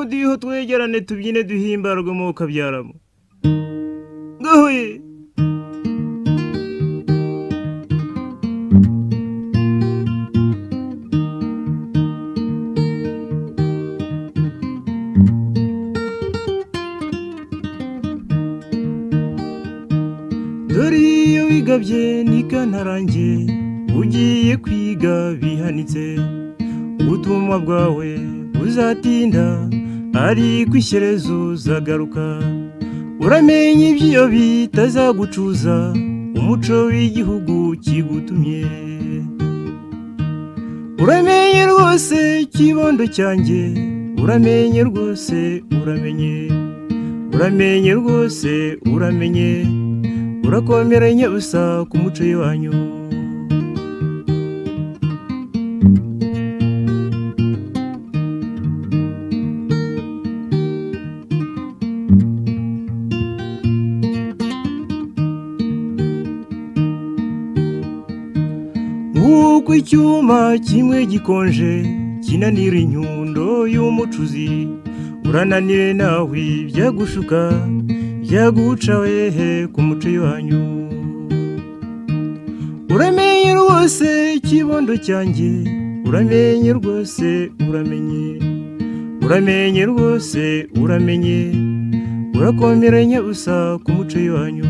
umudiho twegerane tubyine duhimbarwe mu kabyaramo gahoye dore iyo wigabye ntikantarange ugiye kwiga bihanitse ubutumwa bwawe uzatinda ariko ishyerezo zagaruka uramenye iby'iyo bitazagucuza umuco w'igihugu kigutumye uramenye rwose kibondo cyanjye uramenye rwose uramenye rwose uramenye urakomeranye usa ku muco wanyu nk'uko icyuma kimwe gikonje kinanira inyundo y'umucuzi urananire nawe byagushuka byaguca wehe ku muco wanyu uramenye rwose ikibondo cyanjye uramenye rwose uramenye rwose uramenye urakomeranye usa ku muco wanyu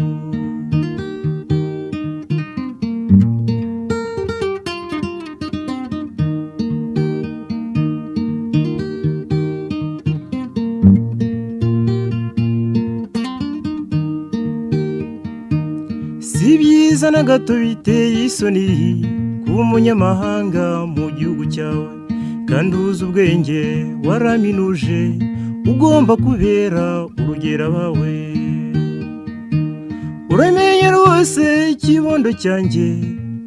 si byiza na gato biteye isoni kuba umunyamahanga mu gihugu cyawe kandi uzi ubwenge waraminuje ugomba kubera urugero abawe uramenye rwose ikibondo cyanjye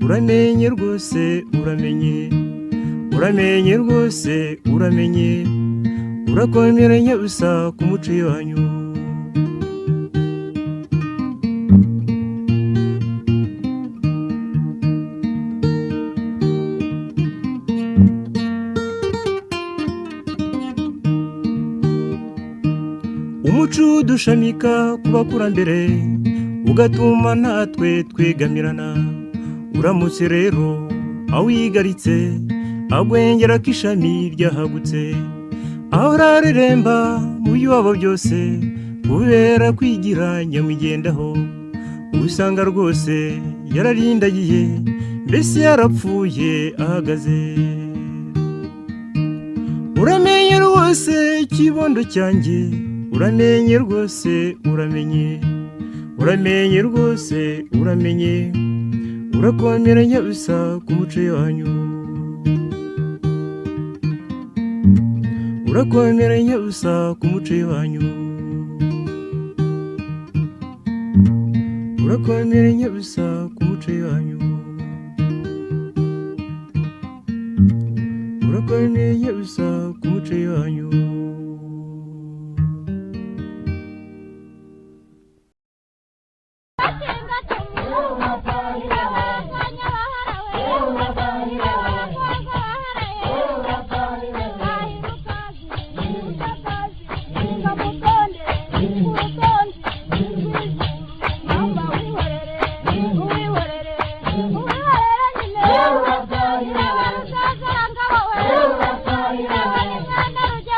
uramenye rwose uramenye rwose uramenye urakomeranye usa ku muco wanyu umuco udushamika ku bakurambere ugatuma natwe twegamirana uramutse rero awigaritse agwengera ko ishami ryahagutse aho urareremba mu by'iwabo byose kubera kwigira nyamwigendaho usanga rwose yararindagiye mbese yarapfuye ahagaze uramenye rwose ikibondo cyanjye uramenye rwose uramenye rwose uramenye urakomeranye usa ku muco wanyu urakomeranye usa ku muco wanyu urakomeranye usa ku muco wanyu urakomeranye usa ku muco wanyu Rujya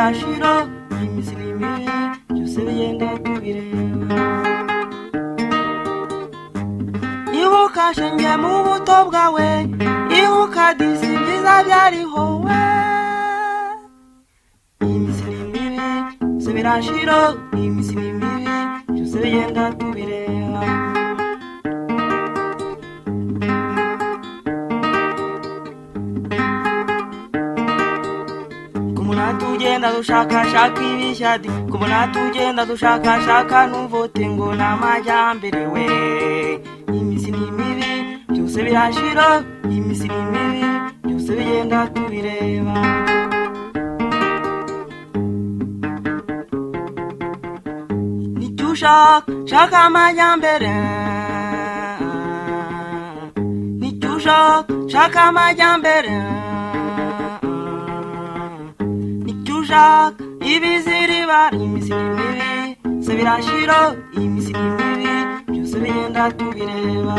birashira iminsi n'imibi byose bigenda tubireba ibuka shenge mu buto bwawe ibuka disi byiza byariho we iminsi n'imibi byose birashira iminsi n'imibi byose bigenda tubireba tugenda dushakashaka ibishyadi kubona tugenda dushakashaka n'uvote ngo n'amajyambere we iminsi n'imibi byose birashira iminsi n'imibi byose bigenda tubireba shaka amajyambere shaka amajyambere ibiziriba iminsi n'imibi se birashira iminsi n'imibi byose bigenda tubireba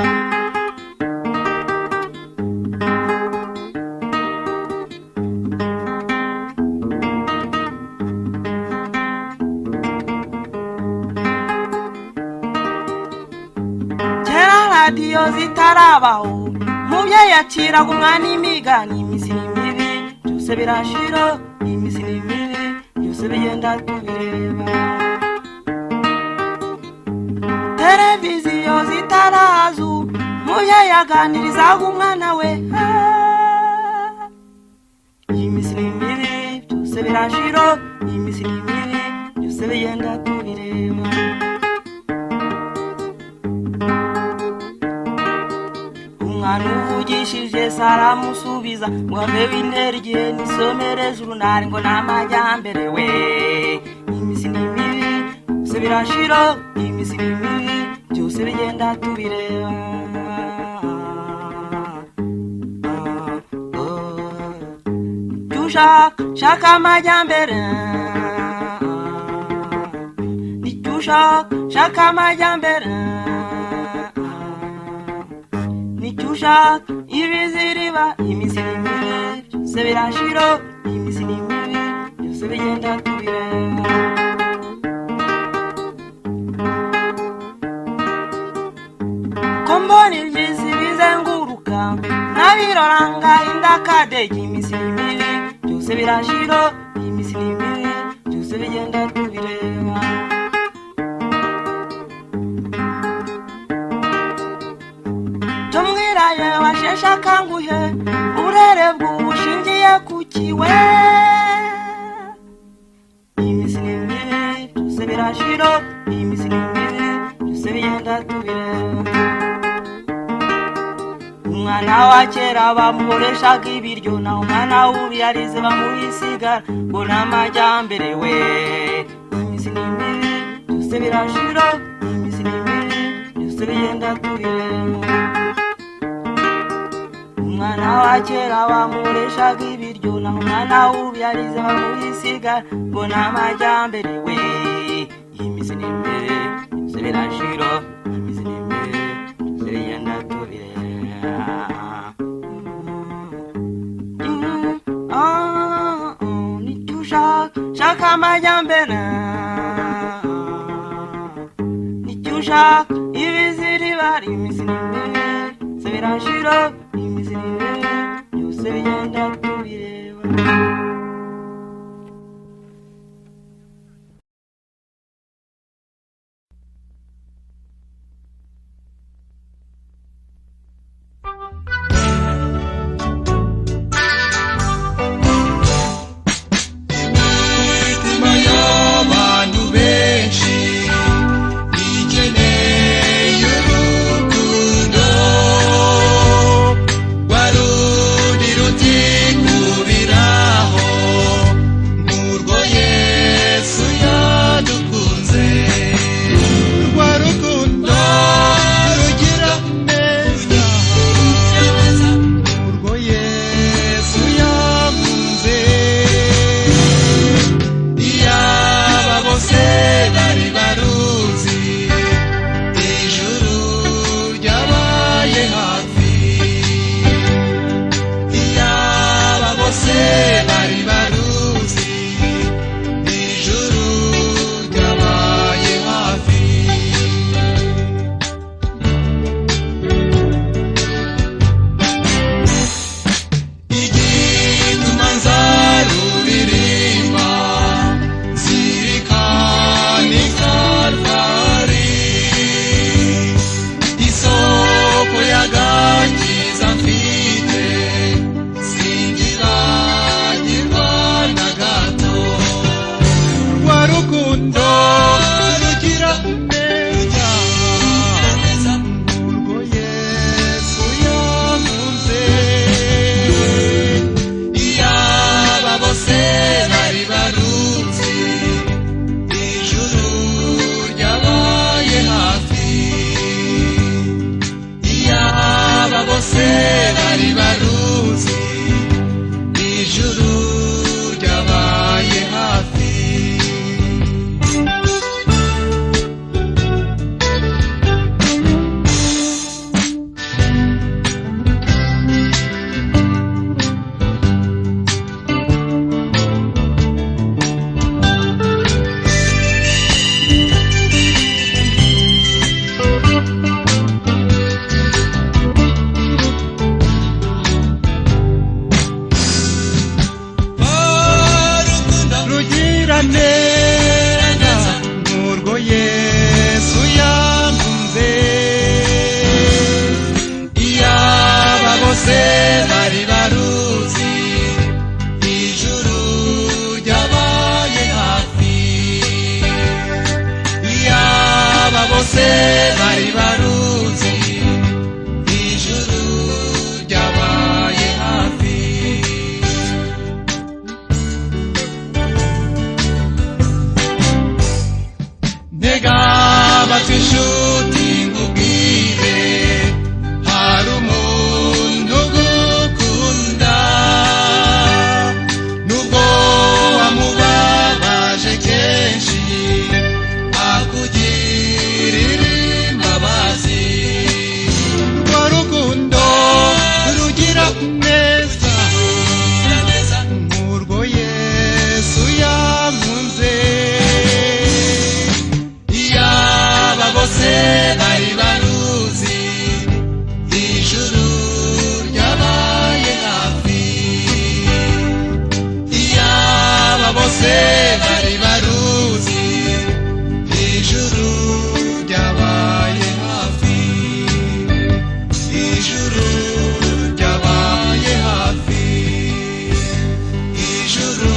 kera radiyo zitarabaho mubyeyi yaciraga umwana imigani iminsi n'imibi byose birashira iminsi n'imibi byose bigenda tubireba televiziyo zitarazu mubyeyi yaganirizaga umwana we iminsi n'imibi byose birashira iminsi n'imibi byose bigenda tubireba umwana uvugishije saramusubiza ngo ave bintera igihe nisomereje urunari ngo n'amajyambere we iminsi n'imibi byose birashira iminsi n'imibi byose bigenda tubireba shaka amajyambere shaka amajyambere ibiziriba iminsi n'imibi byose birashira iminsi n'imibi byose bigenda tubireba kombona ibyizi bizenguruka nabiroranga indakadege iminsi n'imibi byose birashira iminsi n'imibi byose bigenda tubireba tumwiraye washeshe akanguhe urere bw'ubushingiye ku kiwe iminsi n'imibi byose birashira iminsi n'imibi byose bigenda tubireba umwana wa kera bamuhoreshaga ibiryo naho umwana w'ubu yarize bamuhisigara ngo n'amajyambere we iminsi n'imibi byose birashira iminsi n'imibi byose bigenda tubireba umwana wa kera bamuhoreshaga ibiryo naho umwana w'ubu yarize bamuhisigara ngo n'amajyambere we iminsi n'imibi byose birashira iminsi n'imibi byose bigenda tubireba shaka amajyambere ibiziriba iminsi n'imibi byose birashira iminsi n'imibi byose bigenda tubireba Warundi ruti kubiraho warukundo rugira neza urwo Yesu yamuze iyaba bose bari baruzi ijuru ryabaye hafi iyaba bose bari baruzi ijuru ryabaye hafi neza n'urwo Yesu yamuze iyaba bose bari baruzi ijuru ryabaye hafi iyaba bose bari baruzi ijuru ryabaye hafi ntega amatwi inshuti nkubwire hari umuntu ugukunda nubwo wamubabaje kenshi akugirira imbabazi rwa rukundo rugira neza nk'urwo Yesu yamuze bose bari baruzi ijuru ryabaye hafi iyaba bose bari baruzi ijuru ryabaye hafi ijuru ryabaye hafi ijuru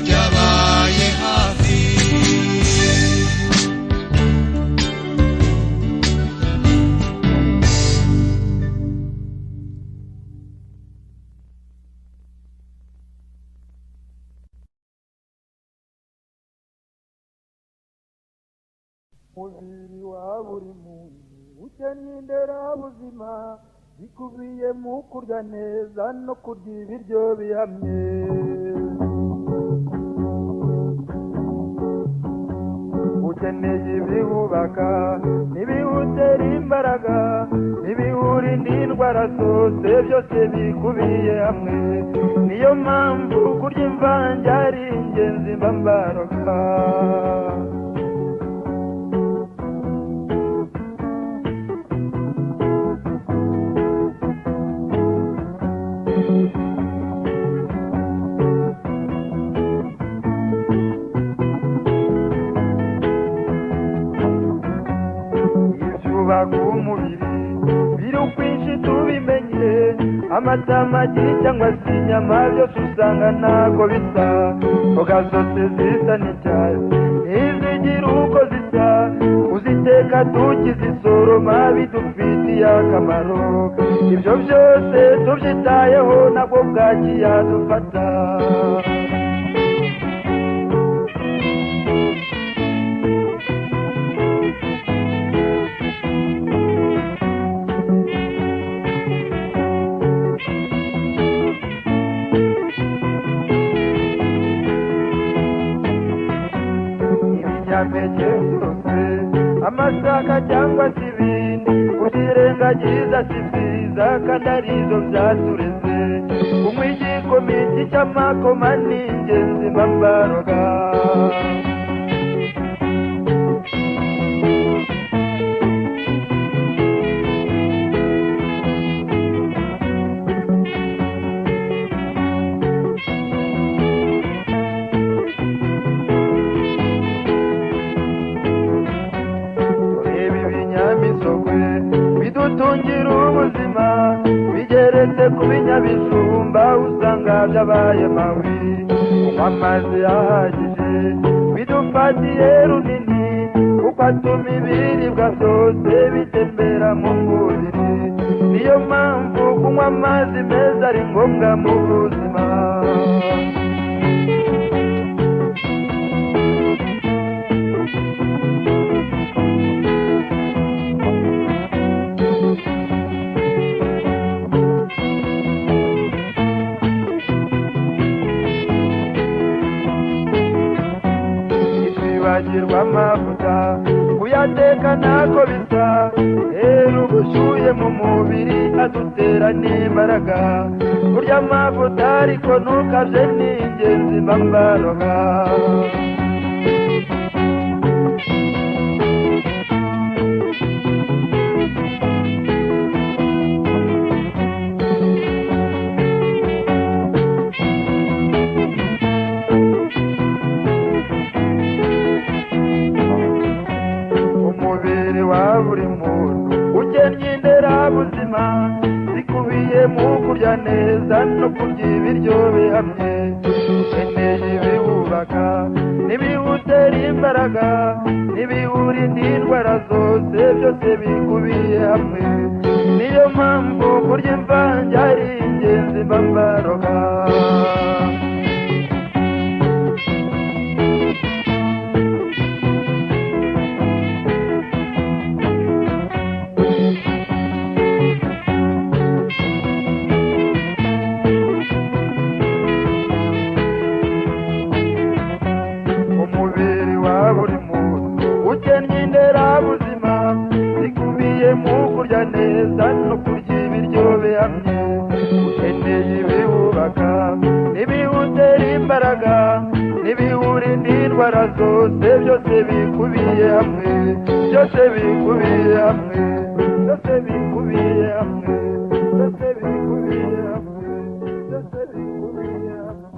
ryabaye hafi umubiri wa buri muntu ukeneye inderabuzima bikubiye mu kurya neza no kurya ibiryo bihamye ukeneye ibiwubaka n'ibiwutera imbaraga n'ibiwurinda indwara zose byose bikubiye hamwe niyo mpamvu kurya imvange ari ingenzi mba mbaroga ibyubaka umubiri biri ukwinshi tubimenye amata amagi cyangwa se inyama byose usanga ntago bisa mboga zose zisa n'icyatsi ntizigira uko zisa uziteka tukizisoroma bidufitiye akamaro ibyo byose tubyitayeho nabwo bwaki yadufata ibinyampeke byose amasaka cyangwa se ibindi uzirengagiza si byiza kandi arizo byatureze kunywa igikomiti cy'amakoma ni ingenzi mba mbaroga bidutungira ubuzima bigeretse ku binyabijumba usanga byabaye mabi kunywa amazi ahagije bidufatiye runini kuko atuma ibiribwa byose bitembera mu mubiri. Niyo mpamvu kunywa amazi meza ari ngombwa mu buzima. Ntitwibagirwe amavuta kuyateka ntako bisa, rero ubushyuhe mu mubiri adutera n'imbaraga. Kurya amavuta ariko ntukabye ni ingenzi mba mbaroga. Umubiri wa buri muntu ukennye inderabuzima zikubiye mu kurya neza no kurya ibiryo bihamye. Ukeneye ibiwubaka n'ibiwutera imbaraga n'ibiwurinda indwara zose, byose bikubiye hamwe. Niyo mpamvu kurya imvange ari ingenzi mba mbaroga. Umubiri wa buri muntu ukennye inderabuzima zikubiye mu kurya neza no kurya ibiryo bihamye. Ukeneye ibiwubaka n'ibiwutera imbaraga n'ibiwurinda indwara zose, byose bikubiye hamwe. Byose bikubiye hamwe. Byose bikubiye hamwe. Byose bikubiye hamwe. Byose bikubiye hamwe.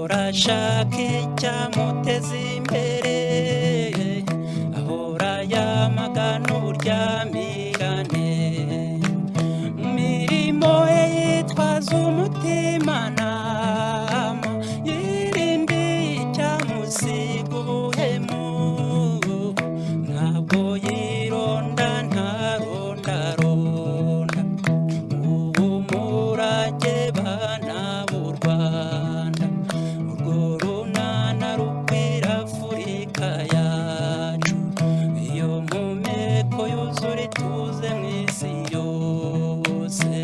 ahora ashaka icyamuteza imbere, ahora yamagana uburyamirane, mu mirimo ye yitwaza umutimanama, yirinde icyamusiga ubuhemu, ntabwo yironda ntarondaronda, ubu murage bana b'u Rwanda, urwo runana rukwira Afurika yacu, iyo mpumeko yuzura ituze mu isi yose.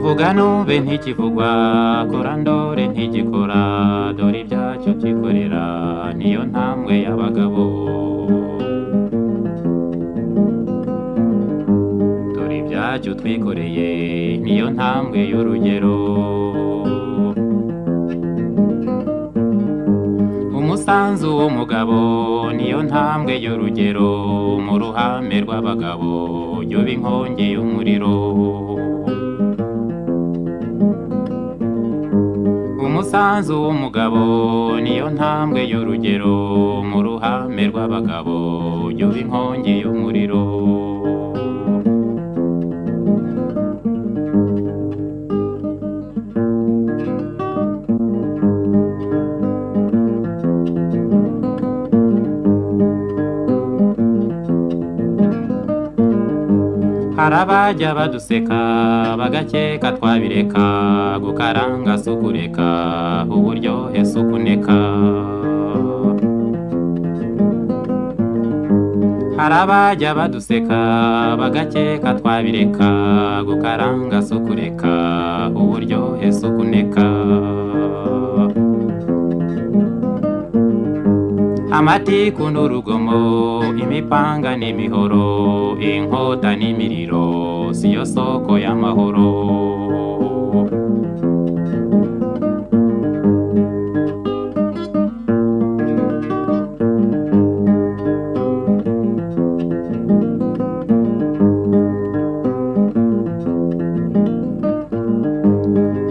vuga numve ntikivugwa, kora ndore ntigikora, dore ibyacyo byikorera niyo ntambwe y'abagabo, dore ibyacyo twikoreye niyo ntambwe y'urugero, umusanzu w'umugabo niyo ntambwe y'urugero, mu ruhame rw'abagabo yoba inkongi y'umuriro, umusanzu w'umugabo niyo ntambwe y'urugero, mu ruhame rw'abagabo yoba inkongi y'umuriro. harabajya baduseka bagakeka twabireka, gukaranga sukureka uburyohe sukuneka, harabajya baduseka bagakeka twabireka, gukaranga sukureka uburyohe sukuneka, amatiku n'urugomo, imipanga n'imihoro, inkota n'imiriro, siyo soko y'amahoro,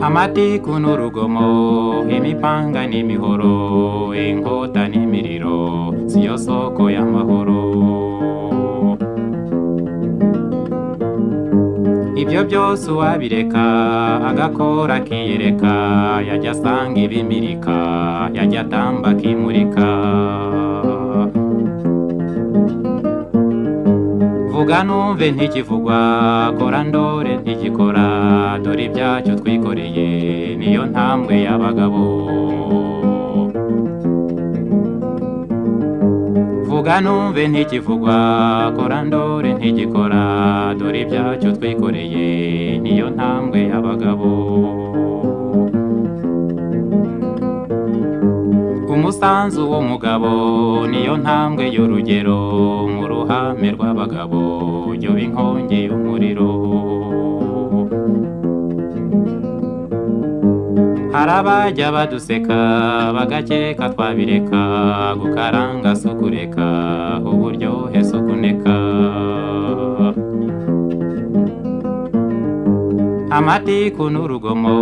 amatiku n'urugomo, imipanga n'imihoro, inkota n'imiriro, siyo soko y'amahoro, ibyo byose uwabireka agakora akiyereka, yajya asanga ibimirika, yajya atamba akimurika, vuga numve ntikivugwa, kora ndore ntigikora, dore ibyacyo twikoreye niyo ntambwe y'abagabo, vuga numve ntikivugwa, kora ndore ntigikora, dore ibyacyo twikoreye niyo ntambwe y'abagabo, umusanzu w'umugabo niyo ntambwe y'urugero, mu ruhame rw'abagabo yoba inkongi y'umuriro, harabajya baduseka bagakeka twabireka, gukaranga sukureka uburyohe sukuneka, amatiku n'urugomo,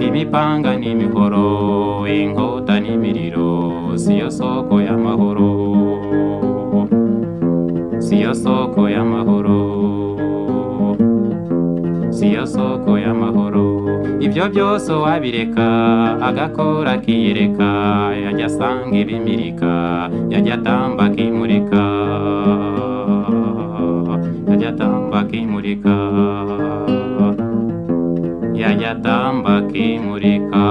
imipanga n'imihoro, inkota n'imiriro, siyo soko y'amahoro, siyo soko y'amahoro, siyo soko y'amahoro, ibyo byose wabireka agakora akiyereka, yajya asanga ibimirika, yajya atamba akimurika, yajya atamba akimurika, yajya atamba akimurika.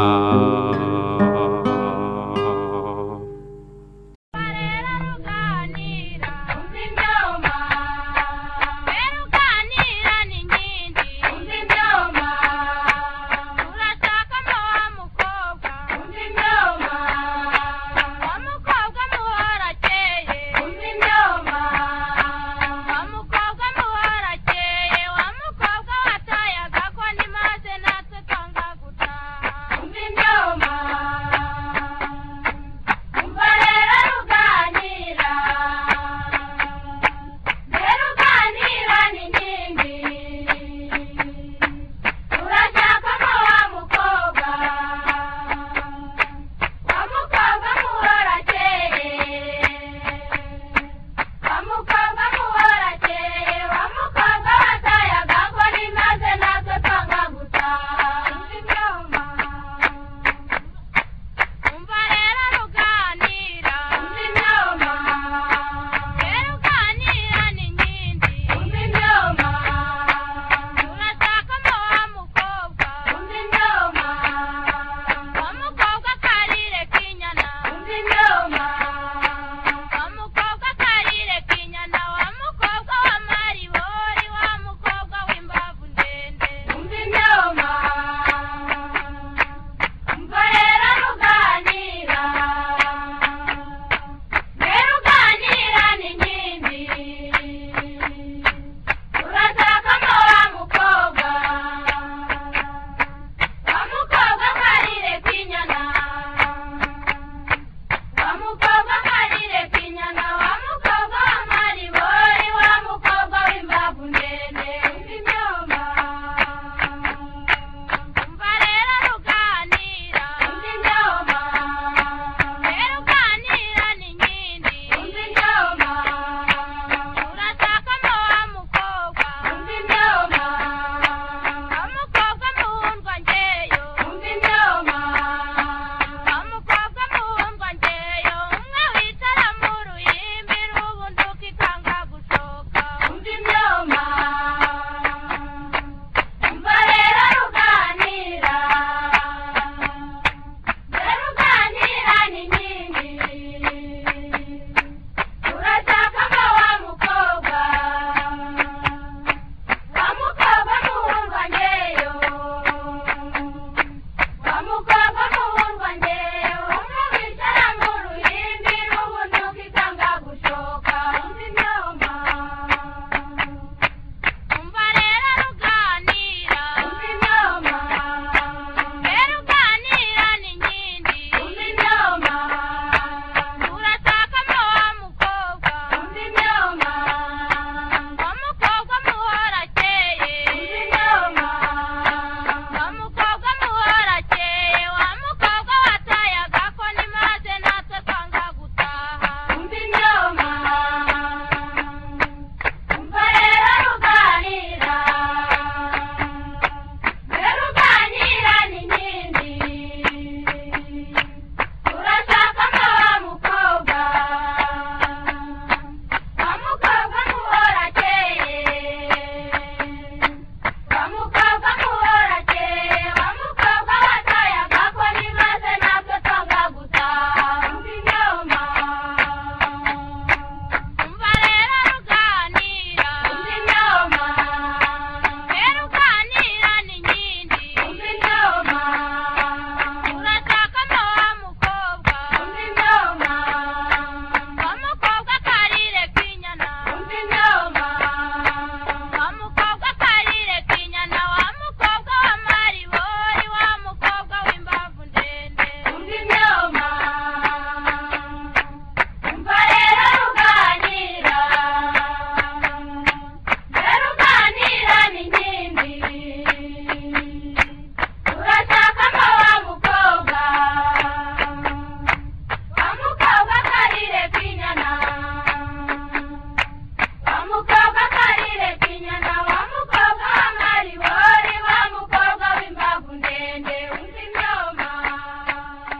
ukaba